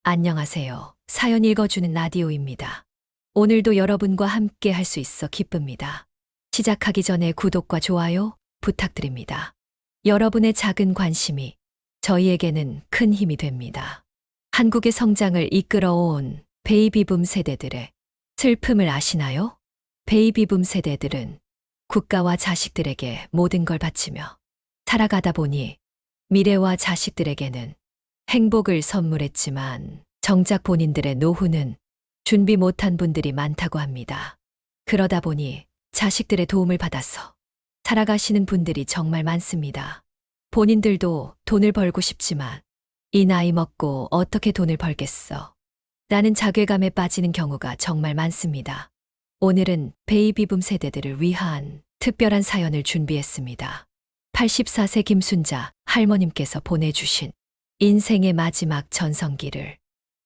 안녕하세요. 사연 읽어주는 라디오입니다. 오늘도 여러분과 함께 할 수 있어 기쁩니다. 시작하기 전에 구독과 좋아요 부탁드립니다. 여러분의 작은 관심이 저희에게는 큰 힘이 됩니다. 한국의 성장을 이끌어온 베이비붐 세대들의 슬픔을 아시나요? 베이비붐 세대들은 국가와 자식들에게 모든 걸 바치며 살아가다 보니 미래와 자식들에게는 행복을 선물했지만 정작 본인들의 노후는 준비 못한 분들이 많다고 합니다. 그러다 보니 자식들의 도움을 받아서 살아가시는 분들이 정말 많습니다. 본인들도 돈을 벌고 싶지만 이 나이 먹고 어떻게 돈을 벌겠어? 라는 자괴감에 빠지는 경우가 정말 많습니다. 오늘은 베이비붐 세대들을 위한 특별한 사연을 준비했습니다. 84세 김순자 할머님께서 보내주신 인생의 마지막 전성기를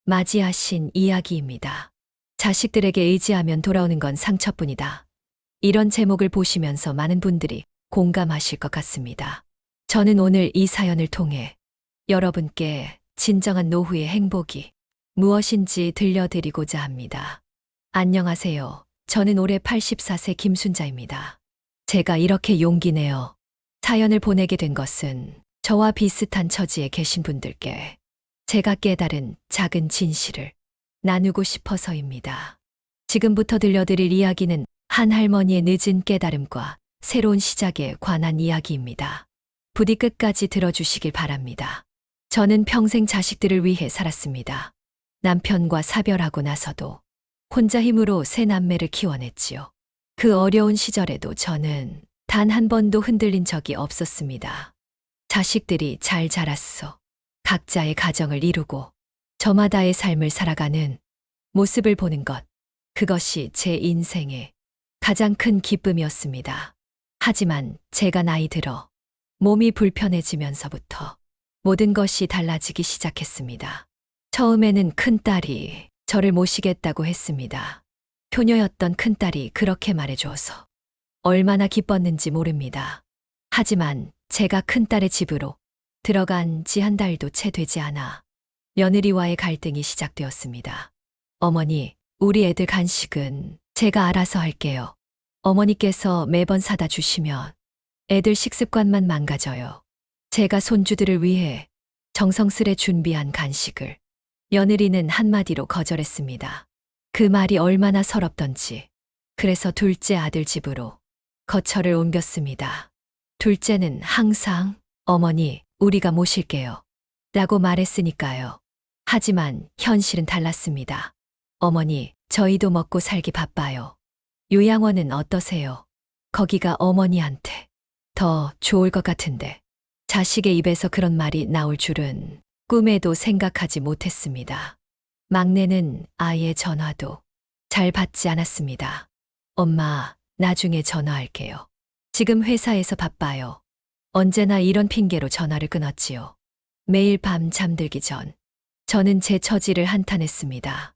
맞이하신 이야기입니다. 자식들에게 의지하면 돌아오는 건 상처뿐이다. 이런 제목을 보시면서 많은 분들이 공감하실 것 같습니다. 저는 오늘 이 사연을 통해 여러분께 진정한 노후의 행복이 무엇인지 들려드리고자 합니다. 안녕하세요. 저는 올해 84세 김순자입니다. 제가 이렇게 용기 내어 사연을 보내게 된 것은 저와 비슷한 처지에 계신 분들께 제가 깨달은 작은 진실을 나누고 싶어서입니다. 지금부터 들려드릴 이야기는 한 할머니의 늦은 깨달음과 새로운 시작에 관한 이야기입니다. 부디 끝까지 들어주시길 바랍니다. 저는 평생 자식들을 위해 살았습니다. 남편과 사별하고 나서도 혼자 힘으로 세 남매를 키워냈지요. 그 어려운 시절에도 저는 단 한 번도 흔들린 적이 없었습니다. 자식들이 잘 자랐어. 각자의 가정을 이루고 저마다의 삶을 살아가는 모습을 보는 것, 그것이 제 인생의 가장 큰 기쁨이었습니다. 하지만 제가 나이 들어 몸이 불편해지면서부터 모든 것이 달라지기 시작했습니다. 처음에는 큰딸이 저를 모시겠다고 했습니다. 효녀였던 큰딸이 그렇게 말해주어서 얼마나 기뻤는지 모릅니다. 하지만 제가 큰딸의 집으로 들어간 지 한 달도 채 되지 않아 며느리와의 갈등이 시작되었습니다. 어머니, 우리 애들 간식은 제가 알아서 할게요. 어머니께서 매번 사다 주시면 애들 식습관만 망가져요. 제가 손주들을 위해 정성스레 준비한 간식을 며느리는 한마디로 거절했습니다. 그 말이 얼마나 서럽던지. 그래서 둘째 아들 집으로 거처를 옮겼습니다. 둘째는 항상 어머니, 우리가 모실게요. 라고 말했으니까요. 하지만 현실은 달랐습니다. 어머니, 저희도 먹고 살기 바빠요. 요양원은 어떠세요? 거기가 어머니한테 더 좋을 것 같은데. 자식의 입에서 그런 말이 나올 줄은 꿈에도 생각하지 못했습니다. 막내는 아예 전화도 잘 받지 않았습니다. 엄마, 나중에 전화할게요. 지금 회사에서 바빠요. 언제나 이런 핑계로 전화를 끊었지요. 매일 밤 잠들기 전 저는 제 처지를 한탄했습니다.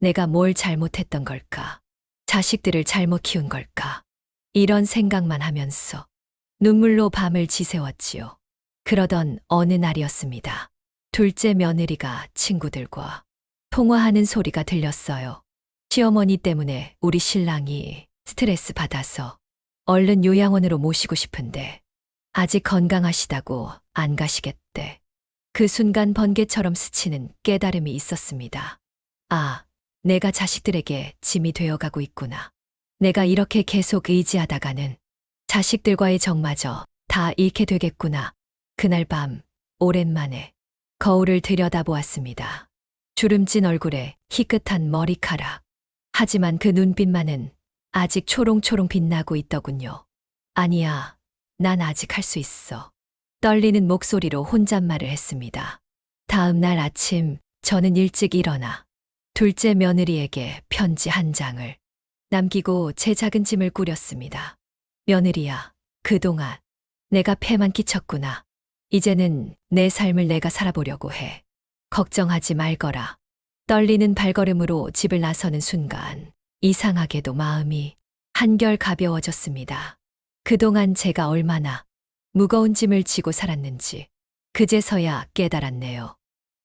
내가 뭘 잘못했던 걸까? 자식들을 잘못 키운 걸까? 이런 생각만 하면서 눈물로 밤을 지새웠지요. 그러던 어느 날이었습니다. 둘째 며느리가 친구들과 통화하는 소리가 들렸어요. 시어머니 때문에 우리 신랑이 스트레스 받아서 얼른 요양원으로 모시고 싶은데 아직 건강하시다고 안 가시겠대. 그 순간 번개처럼 스치는 깨달음이 있었습니다. 아, 내가 자식들에게 짐이 되어가고 있구나. 내가 이렇게 계속 의지하다가는 자식들과의 정마저 다 잃게 되겠구나. 그날 밤 오랜만에 거울을 들여다보았습니다. 주름진 얼굴에 희끗한 머리카락. 하지만 그 눈빛만은 아직 초롱초롱 빛나고 있더군요. 아니야, 난 아직 할 수 있어. 떨리는 목소리로 혼잣말을 했습니다. 다음 날 아침 저는 일찍 일어나 둘째 며느리에게 편지 한 장을 남기고 제 작은 짐을 꾸렸습니다. 며느리야, 그동안 내가 폐만 끼쳤구나. 이제는 내 삶을 내가 살아보려고 해. 걱정하지 말거라. 떨리는 발걸음으로 집을 나서는 순간 이상하게도 마음이 한결 가벼워졌습니다. 그동안 제가 얼마나 무거운 짐을 지고 살았는지 그제서야 깨달았네요.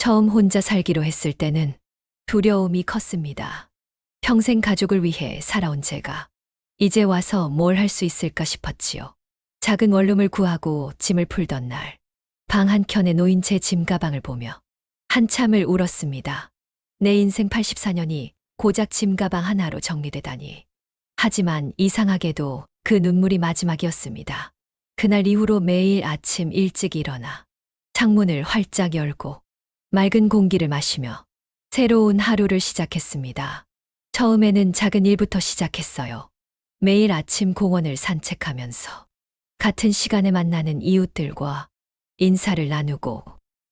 처음 혼자 살기로 했을 때는 두려움이 컸습니다. 평생 가족을 위해 살아온 제가 이제 와서 뭘 할 수 있을까 싶었지요. 작은 원룸을 구하고 짐을 풀던 날, 방 한켠에 놓인 제 짐 가방을 보며 한참을 울었습니다. 내 인생 84년이 고작 짐 가방 하나로 정리되다니. 하지만 이상하게도 그 눈물이 마지막이었습니다. 그날 이후로 매일 아침 일찍 일어나 창문을 활짝 열고 맑은 공기를 마시며 새로운 하루를 시작했습니다. 처음에는 작은 일부터 시작했어요. 매일 아침 공원을 산책하면서 같은 시간에 만나는 이웃들과 인사를 나누고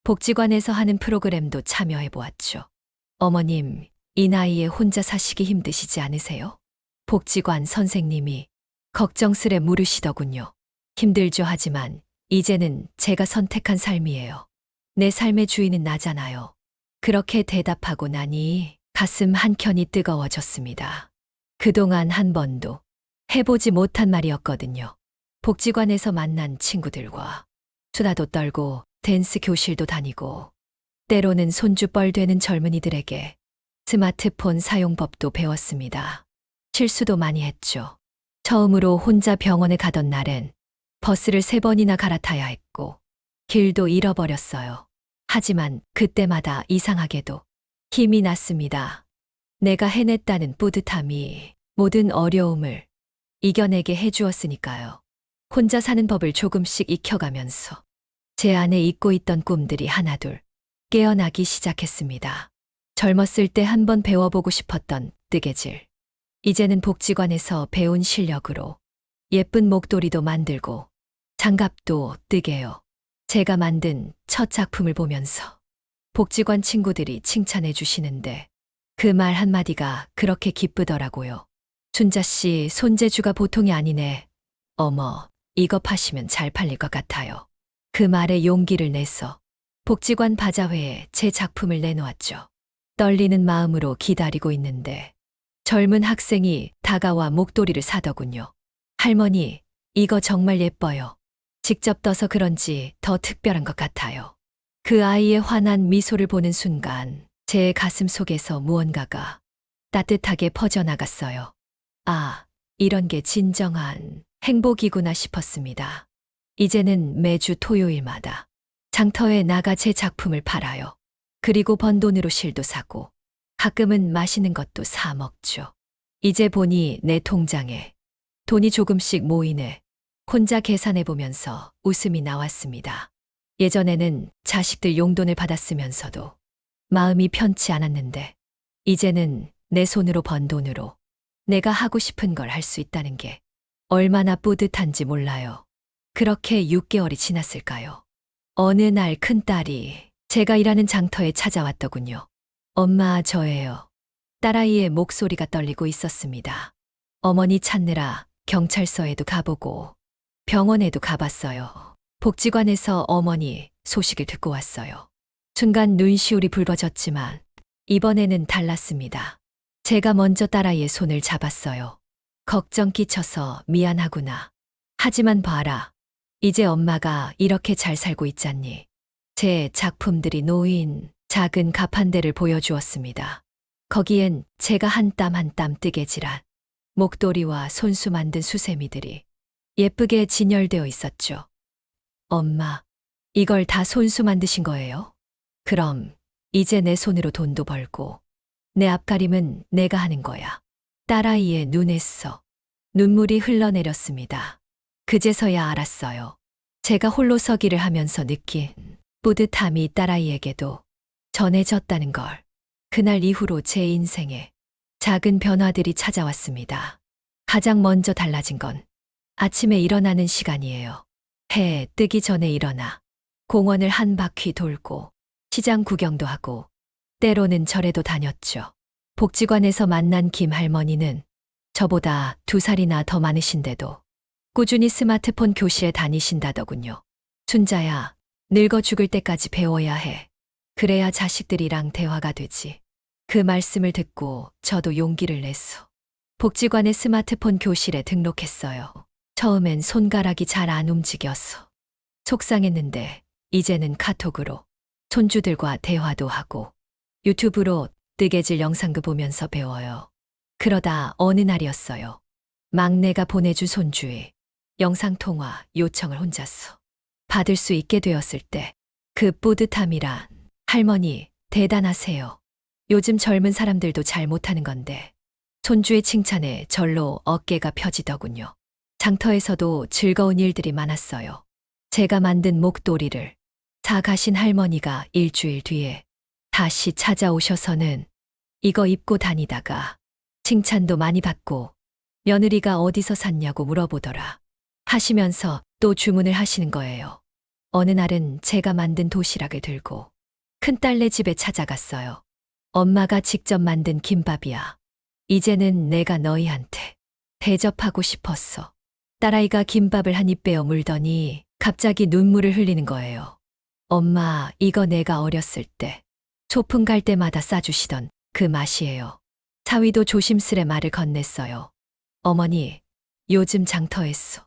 복지관에서 하는 프로그램도 참여해 보았죠. 어머님, 이 나이에 혼자 사시기 힘드시지 않으세요? 복지관 선생님이 걱정스레 물으시더군요. 힘들죠. 하지만 이제는 제가 선택한 삶이에요. 내 삶의 주인은 나잖아요. 그렇게 대답하고 나니 가슴 한켠이 뜨거워졌습니다. 그동안 한 번도 해보지 못한 말이었거든요. 복지관에서 만난 친구들과 수다도 떨고 댄스 교실도 다니고 때로는 손주뻘 되는 젊은이들에게 스마트폰 사용법도 배웠습니다. 실수도 많이 했죠. 처음으로 혼자 병원에 가던 날엔 버스를 3번이나 갈아타야 했고 길도 잃어버렸어요. 하지만 그때마다 이상하게도 힘이 났습니다. 내가 해냈다는 뿌듯함이 모든 어려움을 이겨내게 해주었으니까요. 혼자 사는 법을 조금씩 익혀가면서 제 안에 잊고 있던 꿈들이 하나둘 깨어나기 시작했습니다. 젊었을 때 한번 배워보고 싶었던 뜨개질. 이제는 복지관에서 배운 실력으로 예쁜 목도리도 만들고 장갑도 뜨개요. 제가 만든 첫 작품을 보면서 복지관 친구들이 칭찬해 주시는데 그 말 한마디가 그렇게 기쁘더라고요. 춘자 씨, 손재주가 보통이 아니네. 어머, 이거 파시면 잘 팔릴 것 같아요. 그 말에 용기를 내서 복지관 바자회에 제 작품을 내놓았죠. 떨리는 마음으로 기다리고 있는데 젊은 학생이 다가와 목도리를 사더군요. 할머니, 이거 정말 예뻐요. 직접 떠서 그런지 더 특별한 것 같아요. 그 아이의 환한 미소를 보는 순간 제 가슴 속에서 무언가가 따뜻하게 퍼져나갔어요. 아, 이런 게 진정한 행복이구나 싶었습니다. 이제는 매주 토요일마다 장터에 나가 제 작품을 팔아요. 그리고 번 돈으로 실도 사고 가끔은 맛있는 것도 사 먹죠. 이제 보니 내 통장에 돈이 조금씩 모이네. 혼자 계산해 보면서 웃음이 나왔습니다. 예전에는 자식들 용돈을 받았으면서도 마음이 편치 않았는데 이제는 내 손으로 번 돈으로 내가 하고 싶은 걸 할 수 있다는 게 얼마나 뿌듯한지 몰라요. 그렇게 6개월이 지났을까요? 어느 날 큰딸이 제가 일하는 장터에 찾아왔더군요. 엄마, 저예요. 딸아이의 목소리가 떨리고 있었습니다. 어머니 찾느라 경찰서에도 가보고 병원에도 가봤어요. 복지관에서 어머니 소식을 듣고 왔어요. 순간 눈시울이 붉어졌지만 이번에는 달랐습니다. 제가 먼저 딸아이의 손을 잡았어요. 걱정 끼쳐서 미안하구나. 하지만 봐라. 이제 엄마가 이렇게 잘 살고 있잖니. 제 작품들이 놓인 작은 가판대를 보여주었습니다. 거기엔 제가 한 땀 한 땀 뜨개질한 목도리와 손수 만든 수세미들이 예쁘게 진열되어 있었죠. 엄마, 이걸 다 손수 만드신 거예요? 그럼 이제 내 손으로 돈도 벌고 내 앞가림은 내가 하는 거야. 딸아이의 눈에서 눈물이 흘러내렸습니다. 그제서야 알았어요. 제가 홀로 서기를 하면서 느낀 뿌듯함이 딸아이에게도 전해졌다는 걸. 그날 이후로 제 인생에 작은 변화들이 찾아왔습니다. 가장 먼저 달라진 건 아침에 일어나는 시간이에요. 해 뜨기 전에 일어나 공원을 한 바퀴 돌고 시장 구경도 하고 때로는 절에도 다녔죠. 복지관에서 만난 김 할머니는 저보다 2살이나 더 많으신데도 꾸준히 스마트폰 교실에 다니신다더군요. 춘자야, 늙어 죽을 때까지 배워야 해. 그래야 자식들이랑 대화가 되지. 그 말씀을 듣고 저도 용기를 내서 복지관의 스마트폰 교실에 등록했어요. 처음엔 손가락이 잘 안 움직여서 속상했는데 이제는 카톡으로 손주들과 대화도 하고 유튜브로 뜨개질 영상도 보면서 배워요. 그러다 어느 날이었어요. 막내가 보내준 손주의 영상통화 요청을 혼자서 받을 수 있게 되었을 때 그 뿌듯함이란 할머니 대단하세요. 요즘 젊은 사람들도 잘 못하는 건데 손주의 칭찬에 절로 어깨가 펴지더군요. 장터에서도 즐거운 일들이 많았어요. 제가 만든 목도리를 사가신 할머니가 일주일 뒤에 다시 찾아오셔서는 이거 입고 다니다가 칭찬도 많이 받고 며느리가 어디서 샀냐고 물어보더라 하시면서 또 주문을 하시는 거예요. 어느 날은 제가 만든 도시락을 들고 큰딸네 집에 찾아갔어요. 엄마가 직접 만든 김밥이야. 이제는 내가 너희한테 대접하고 싶었어. 딸아이가 김밥을 한 입 빼어 물더니 갑자기 눈물을 흘리는 거예요. 엄마, 이거 내가 어렸을 때 소풍 갈 때마다 싸주시던 그 맛이에요. 사위도 조심스레 말을 건넸어요. 어머니, 요즘 장터에서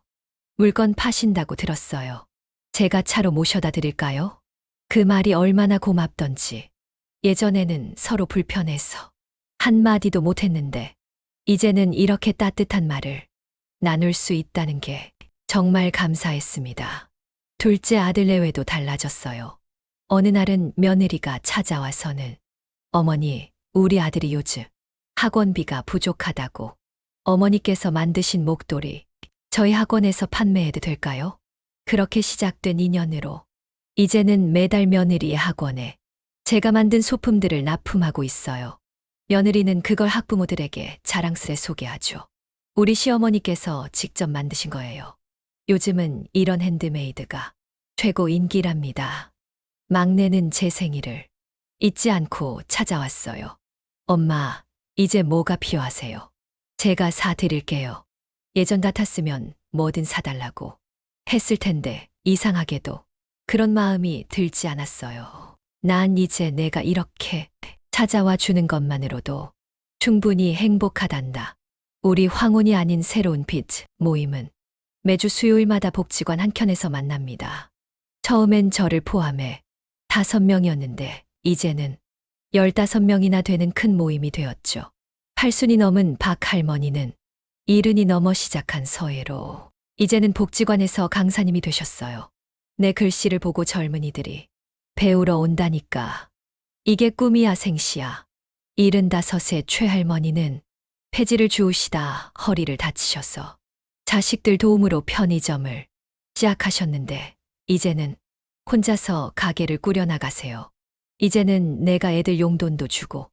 물건 파신다고 들었어요. 제가 차로 모셔다 드릴까요? 그 말이 얼마나 고맙던지. 예전에는 서로 불편해서 한마디도 못했는데 이제는 이렇게 따뜻한 말을 나눌 수 있다는 게 정말 감사했습니다. 둘째 아들 내외도 달라졌어요. 어느 날은 며느리가 찾아와서는 어머니, 우리 아들이 요즘 학원비가 부족하다고 어머니께서 만드신 목도리 저희 학원에서 판매해도 될까요? 그렇게 시작된 인연으로 이제는 매달 며느리의 학원에 제가 만든 소품들을 납품하고 있어요. 며느리는 그걸 학부모들에게 자랑스레 소개하죠. 우리 시어머니께서 직접 만드신 거예요. 요즘은 이런 핸드메이드가 최고 인기랍니다. 막내는 제 생일을 잊지 않고 찾아왔어요. 엄마, 이제 뭐가 필요하세요? 제가 사드릴게요. 예전 같았으면 뭐든 사달라고 했을 텐데 이상하게도 그런 마음이 들지 않았어요. 난 이제 내가 이렇게 찾아와 주는 것만으로도 충분히 행복하단다. 우리 황혼이 아닌 새로운 빛 모임은 매주 수요일마다 복지관 한켠에서 만납니다. 처음엔 저를 포함해 5명이었는데 이제는 15명이나 되는 큰 모임이 되었죠. 80이 넘은 박 할머니는 70이 넘어 시작한 서예로 이제는 복지관에서 강사님이 되셨어요. 내 글씨를 보고 젊은이들이 배우러 온다니까. 이게 꿈이야 생시야. 75세 최할머니는 폐지를 주우시다 허리를 다치셔서 자식들 도움으로 편의점을 시작하셨는데 이제는 혼자서 가게를 꾸려나가세요. 이제는 내가 애들 용돈도 주고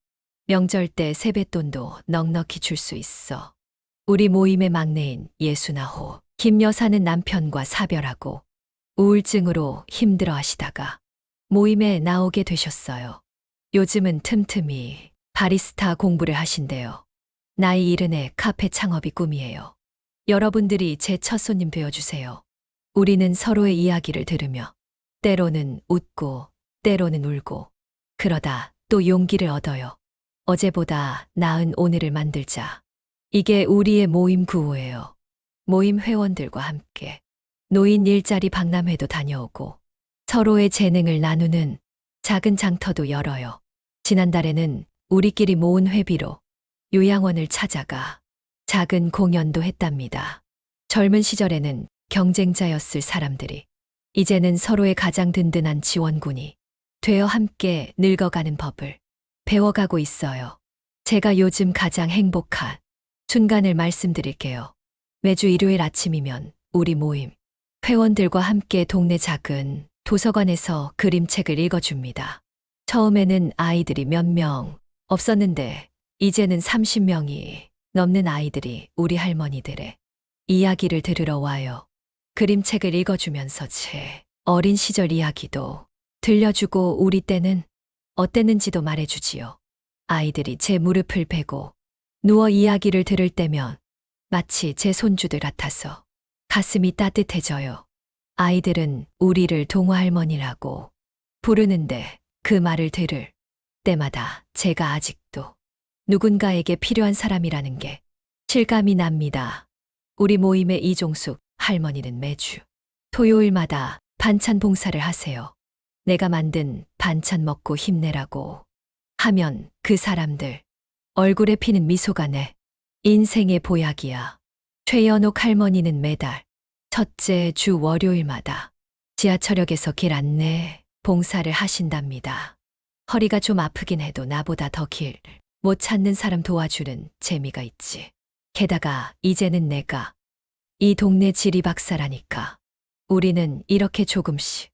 명절 때 세뱃돈도 넉넉히 줄 수 있어. 우리 모임의 막내인 예순아호 김 여사는 남편과 사별하고 우울증으로 힘들어 하시다가 모임에 나오게 되셨어요. 요즘은 틈틈이 바리스타 공부를 하신대요. 나이 70에 카페 창업이 꿈이에요. 여러분들이 제 첫 손님 되어주세요. 우리는 서로의 이야기를 들으며 때로는 웃고 때로는 울고 그러다 또 용기를 얻어요. 어제보다 나은 오늘을 만들자. 이게 우리의 모임 구호예요. 모임 회원들과 함께 노인 일자리 박람회도 다녀오고 서로의 재능을 나누는 작은 장터도 열어요. 지난달에는 우리끼리 모은 회비로 요양원을 찾아가 작은 공연도 했답니다. 젊은 시절에는 경쟁자였을 사람들이 이제는 서로의 가장 든든한 지원군이 되어 함께 늙어가는 법을 배워가고 있어요. 제가 요즘 가장 행복한 순간을 말씀드릴게요. 매주 일요일 아침이면 우리 모임 회원들과 함께 동네 작은 도서관에서 그림책을 읽어줍니다. 처음에는 아이들이 몇 명 없었는데 이제는 30명이 넘는 아이들이 우리 할머니들의 이야기를 들으러 와요. 그림책을 읽어주면서 제 어린 시절 이야기도 들려주고 우리 때는 어땠는지도 말해주지요. 아이들이 제 무릎을 베고 누워 이야기를 들을 때면 마치 제 손주들 같아서 가슴이 따뜻해져요. 아이들은 우리를 동화할머니라고 부르는데 그 말을 들을 때마다 제가 아직도 누군가에게 필요한 사람이라는 게 실감이 납니다. 우리 모임의 이종숙 할머니는 매주 토요일마다 반찬 봉사를 하세요. 내가 만든 반찬 먹고 힘내라고 하면 그 사람들 얼굴에 피는 미소가 내 인생의 보약이야. 최연옥 할머니는 매달 첫째 주 월요일마다 지하철역에서 길 안내 봉사를 하신답니다. 허리가 좀 아프긴 해도 나보다 더 길 못 찾는 사람 도와주는 재미가 있지. 게다가 이제는 내가 이 동네 지리박사라니까. 우리는 이렇게 조금씩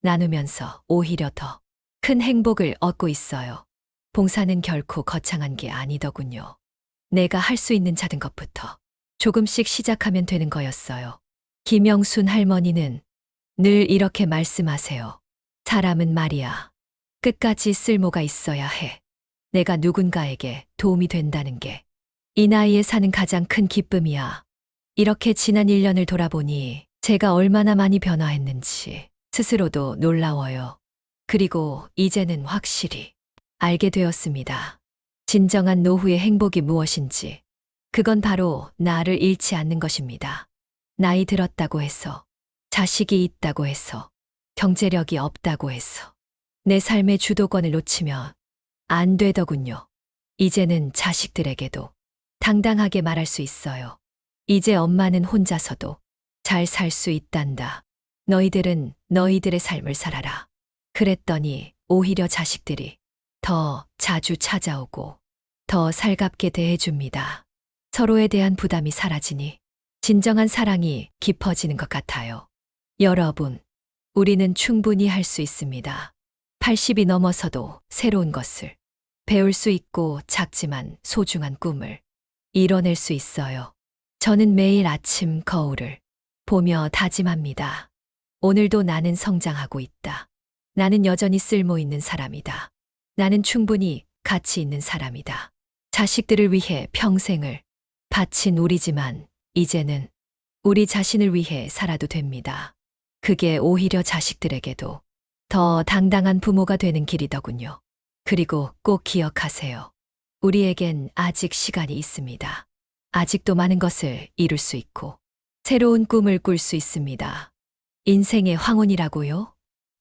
나누면서 오히려 더 큰 행복을 얻고 있어요. 봉사는 결코 거창한 게 아니더군요. 내가 할 수 있는 작은 것부터 조금씩 시작하면 되는 거였어요. 김영순 할머니는 늘 이렇게 말씀하세요. 사람은 말이야. 끝까지 쓸모가 있어야 해. 내가 누군가에게 도움이 된다는 게 이 나이에 사는 가장 큰 기쁨이야. 이렇게 지난 1년을 돌아보니 제가 얼마나 많이 변화했는지 스스로도 놀라워요. 그리고 이제는 확실히 알게 되었습니다. 진정한 노후의 행복이 무엇인지. 그건 바로 나를 잃지 않는 것입니다. 나이 들었다고 해서, 자식이 있다고 해서, 경제력이 없다고 해서 내 삶의 주도권을 놓치면 안 되더군요. 이제는 자식들에게도 당당하게 말할 수 있어요. 이제 엄마는 혼자서도 잘 살 수 있단다. 너희들은 너희들의 삶을 살아라. 그랬더니 오히려 자식들이 더 자주 찾아오고 더 살갑게 대해줍니다. 서로에 대한 부담이 사라지니 진정한 사랑이 깊어지는 것 같아요. 여러분, 우리는 충분히 할 수 있습니다. 80이 넘어서도 새로운 것을 배울 수 있고 작지만 소중한 꿈을 이뤄낼 수 있어요. 저는 매일 아침 거울을 보며 다짐합니다. 오늘도 나는 성장하고 있다. 나는 여전히 쓸모 있는 사람이다. 나는 충분히 가치 있는 사람이다. 자식들을 위해 평생을 바친 우리지만 이제는 우리 자신을 위해 살아도 됩니다. 그게 오히려 자식들에게도 더 당당한 부모가 되는 길이더군요. 그리고 꼭 기억하세요. 우리에겐 아직 시간이 있습니다. 아직도 많은 것을 이룰 수 있고 새로운 꿈을 꿀 수 있습니다. 인생의 황혼이라고요?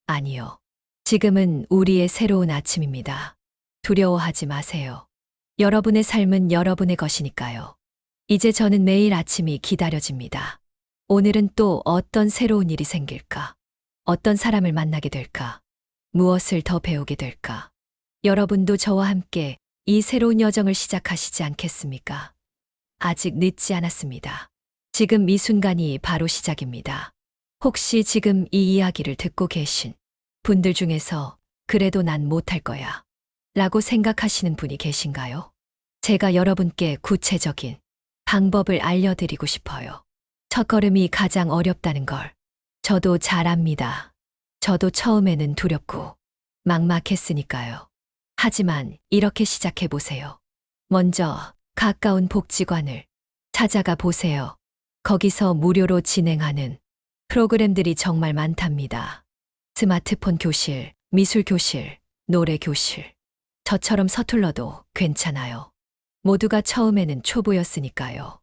아니요. 지금은 우리의 새로운 아침입니다. 두려워하지 마세요. 여러분의 삶은 여러분의 것이니까요. 이제 저는 매일 아침이 기다려집니다. 오늘은 또 어떤 새로운 일이 생길까? 어떤 사람을 만나게 될까? 무엇을 더 배우게 될까? 여러분도 저와 함께 이 새로운 여정을 시작하시지 않겠습니까? 아직 늦지 않았습니다. 지금 이 순간이 바로 시작입니다. 혹시 지금 이 이야기를 듣고 계신 분들 중에서 그래도 난 못할 거야 라고 생각하시는 분이 계신가요? 제가 여러분께 구체적인 방법을 알려드리고 싶어요. 첫걸음이 가장 어렵다는 걸 저도 잘 압니다. 저도 처음에는 두렵고 막막했으니까요. 하지만 이렇게 시작해 보세요. 먼저 가까운 복지관을 찾아가 보세요. 거기서 무료로 진행하는 프로그램들이 정말 많답니다. 스마트폰 교실, 미술 교실, 노래 교실. 저처럼 서툴러도 괜찮아요. 모두가 처음에는 초보였으니까요.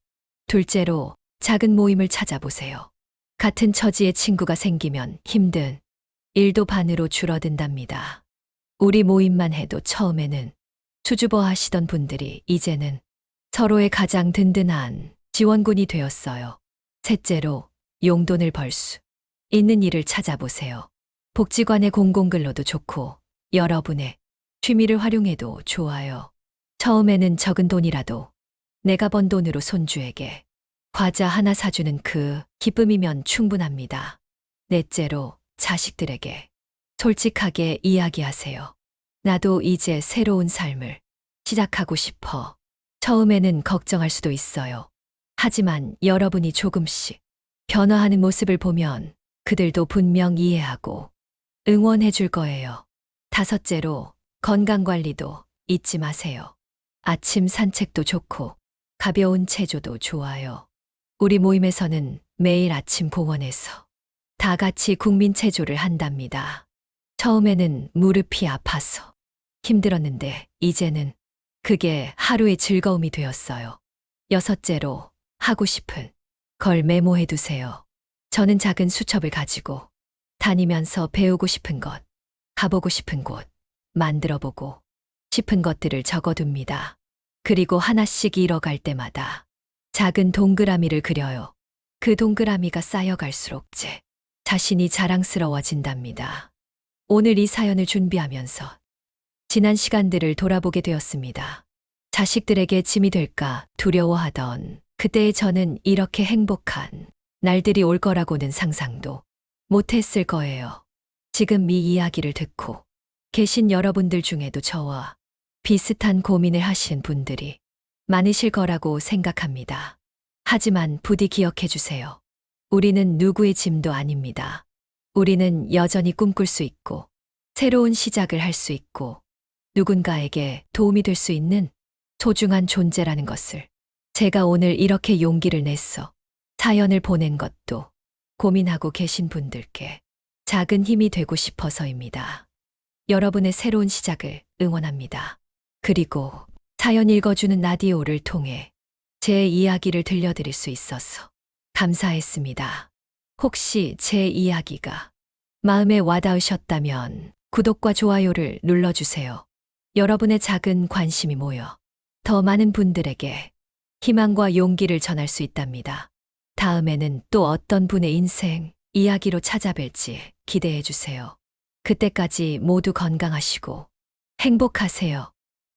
둘째로 작은 모임을 찾아보세요. 같은 처지의 친구가 생기면 힘든 일도 반으로 줄어든답니다. 우리 모임만 해도 처음에는 수줍어하시던 분들이 이제는 서로의 가장 든든한 지원군이 되었어요. 셋째로 용돈을 벌 수 있는 일을 찾아보세요. 복지관의 공공근로도 좋고 여러분의 취미를 활용해도 좋아요. 처음에는 적은 돈이라도 내가 번 돈으로 손주에게 과자 하나 사주는 그 기쁨이면 충분합니다. 넷째로 자식들에게 솔직하게 이야기하세요. 나도 이제 새로운 삶을 시작하고 싶어. 처음에는 걱정할 수도 있어요. 하지만 여러분이 조금씩 변화하는 모습을 보면 그들도 분명 이해하고 응원해 줄 거예요. 다섯째로 건강관리도 잊지 마세요. 아침 산책도 좋고 가벼운 체조도 좋아요. 우리 모임에서는 매일 아침 공원에서 다 같이 국민 체조를 한답니다. 처음에는 무릎이 아파서 힘들었는데 이제는 그게 하루의 즐거움이 되었어요. 여섯째로 하고 싶은 걸 메모해 두세요. 저는 작은 수첩을 가지고 다니면서 배우고 싶은 것, 가보고 싶은 곳, 만들어보고 싶은 것들을 적어둡니다. 그리고 하나씩 잃어갈 때마다 작은 동그라미를 그려요. 그 동그라미가 쌓여갈수록 제 자신이 자랑스러워진답니다. 오늘 이 사연을 준비하면서 지난 시간들을 돌아보게 되었습니다. 자식들에게 짐이 될까 두려워하던 그때의 저는 이렇게 행복한 날들이 올 거라고는 상상도 못했을 거예요. 지금 이 이야기를 듣고 계신 여러분들 중에도 저와 비슷한 고민을 하신 분들이 많으실 거라고 생각합니다. 하지만 부디 기억해 주세요. 우리는 누구의 짐도 아닙니다. 우리는 여전히 꿈꿀 수 있고, 새로운 시작을 할 수 있고, 누군가에게 도움이 될 수 있는 소중한 존재라는 것을 제가 오늘 이렇게 용기를 내서 사연을 보낸 것도 고민하고 계신 분들께 작은 힘이 되고 싶어서입니다. 여러분의 새로운 시작을 응원합니다. 그리고 사연 읽어주는 라디오를 통해 제 이야기를 들려드릴 수 있어서 감사했습니다. 혹시 제 이야기가 마음에 와닿으셨다면 구독과 좋아요를 눌러주세요. 여러분의 작은 관심이 모여 더 많은 분들에게 희망과 용기를 전할 수 있답니다. 다음에는 또 어떤 분의 인생 이야기로 찾아뵐지 기대해 주세요. 그때까지 모두 건강하시고 행복하세요.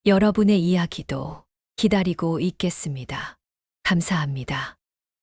여러분의 이야기도 기다리고 있겠습니다. 감사합니다.